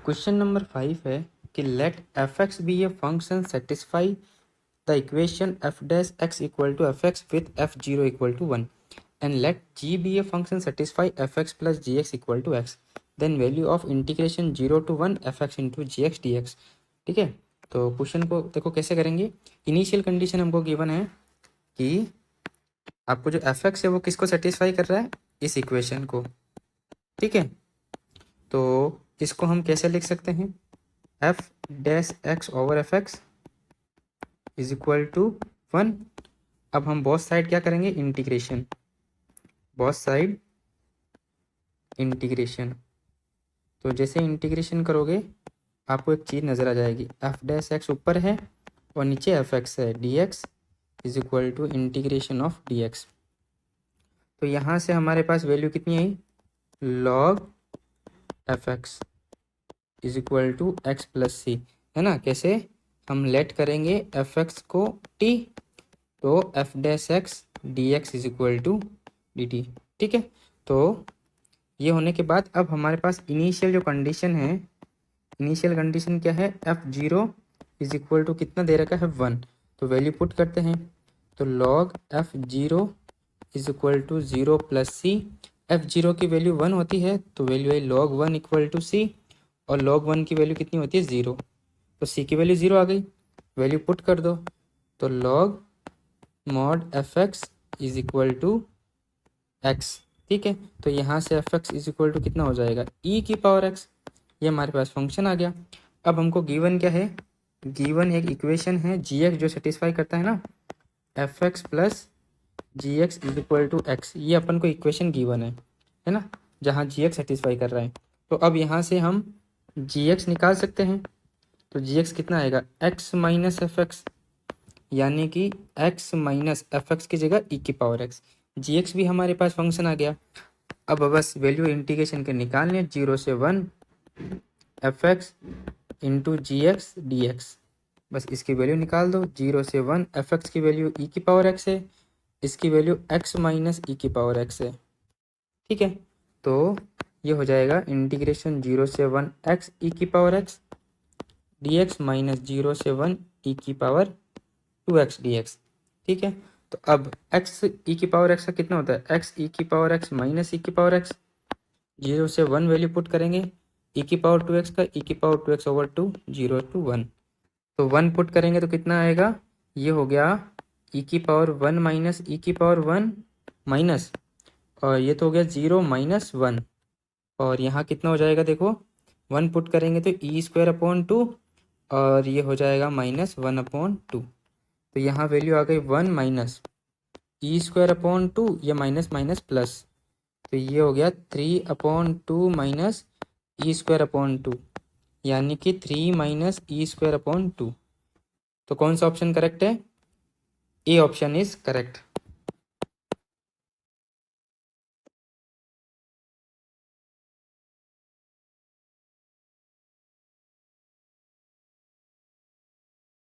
Question number 5 है कि let f x be a function satisfy the equation f dash x equal to f x with f zero equal to 1 and let g be a function satisfy f x plus g x equal to x then value of integration 0 to 1 f x into g x d x. ठीक है, तो question को देखो कैसे करेंगे। Initial condition हमको given है कि आपको जो एफ एक्स है वो किसको सेटिस्फाई कर रहा है, इस इक्वेशन को। ठीक है, तो इसको हम कैसे लिख सकते हैं, f dash x over f x is equal to 1। अब हम बोथ साइड क्या करेंगे, इंटीग्रेशन, बोथ साइड इंटीग्रेशन। तो जैसे इंटीग्रेशन करोगे आपको एक चीज़ नज़र आ जाएगी, एफ डैश एक्स ऊपर है और नीचे एफ एक्स है, d x is equal to integration of d x. तो यहाँ से हमारे पास वैल्यू कितनी आई, log f x is equal to x plus c, है ना। कैसे हम लेट करेंगे एफ एक्स को टी, तो f dash x d x is equal to d t. ठीक है, तो ये होने के बाद अब हमारे पास इनिशियल जो कंडीशन है, इनिशियल कंडीशन क्या है, f zero is equal to कितना दे रखा है 1, तो वैल्यू पुट करते हैं। तो log f zero is equal to 0 plus c, f zero की वैल्यू 1 होती है तो वैल्यू है लॉग 1 इक्वल टू सी, और log 1 की वैल्यू कितनी होती है 0, तो c की वैल्यू 0 आ गई, वैल्यू पुट कर दो। तो log mod f x is equal to x. ठीक है, तो यहाँ से f x is equal to कितना हो जाएगा, e की पावर एक्स। ये हमारे पास फंक्शन आ गया। अब हमको गिवन क्या है, गिवन एक इक्वेशन है जी एक्स जो सेटिस्फाई करता है ना, f x plus g x is equal to x. ये अपन को इक्वेशन गिवन है ना, जहाँ जी एक्स सेटिस्फाई कर रहा है। तो अब यहाँ से हम जी एक्स निकाल सकते हैं। तो जी एक्स कितना आएगा, एक्स माइनस एफ एक्स, यानी कि एक्स माइनस एफ एक्स की जगह ई की पावर एक्स। जी एक्स भी हमारे पास फंक्शन आ गया। अब बस वैल्यू इंटीग्रेशन के निकालने, 0 से 1 f x into g x d x, बस इसकी वैल्यू निकाल दो। 0 से 1 एफ एक्स की वैल्यू ई की पावर एक्स है, इसकी वैल्यू एक्स माइनस ई की पावर एक्स है। ठीक है, तो ये हो जाएगा इंटीग्रेशन 0 से 1 एक्स ई की power x d x minus 0 से 1 ई की पावर 2x डी एक्स। ठीक है, तो अब x ई की पावर एक्स का कितना होता है, x ई की पावर एक्स माइनस ई की पावर एक्स, 0 से 1 वैल्यू पुट करेंगे, ई की पावर 2x का ई की पावर 2x ओवर 2, 0 to 1, तो 1 पुट करेंगे तो कितना आएगा, ये हो गया ई की पावर 1 माइनस ई की पावर 1 माइनस, और ये तो हो गया 0 माइनस 1, और यहाँ कितना हो जाएगा देखो, 1 पुट करेंगे तो ई स्क्वायर अपॉन 2, और ये हो जाएगा माइनस 1 अपॉन 2। तो यहाँ वैल्यू आ गई 1 माइनस ई स्क्वायर अपॉन 2, ये माइनस माइनस प्लस, तो ये हो गया 3 upon 2 minus E square upon 2, यानी कि 3 माइनस ई स्क्वायर अपॉन 2। तो कौन सा ऑप्शन करेक्ट है, ए ऑप्शन इज करेक्ट।